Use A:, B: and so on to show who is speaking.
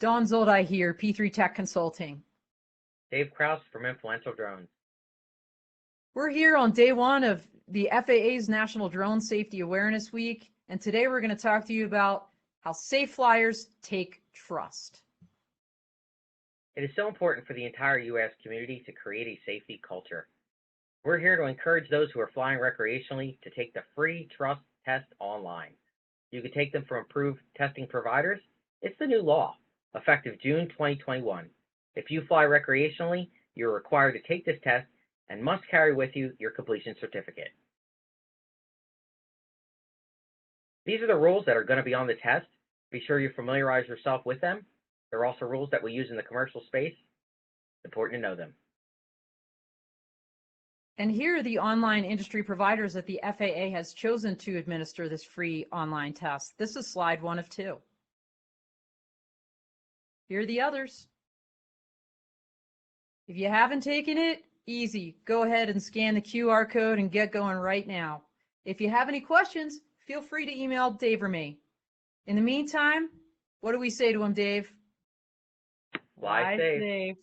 A: Dawn Zoldai here, P3 Tech Consulting.
B: Dave Kraus from Influential Drones.
A: We're here on day one of the FAA's National Drone Safety Awareness Week, and today we're going to talk to you about how safe flyers take trust.
B: It is so important for the entire U.S. community to create a safety culture. We're here to encourage those who are flying recreationally to take the free Trust Test online. You can take them from approved testing providers. It's the new law, effective June 2021. If you fly recreationally, you're required to take this test and must carry with you your completion certificate. These are the rules that are going to be on the test. Be sure you familiarize yourself with them. There are also rules that we use in the commercial space. It's important to know them.
A: And here are the online industry providers that the FAA has chosen to administer this free online test. This is slide 1 of 2. Here are the others. If you haven't taken it, easy. Go ahead and scan the QR code and get going right now. If you have any questions, feel free to email Dave or me. In the meantime, what do we say to him, Dave?
B: Fly safe.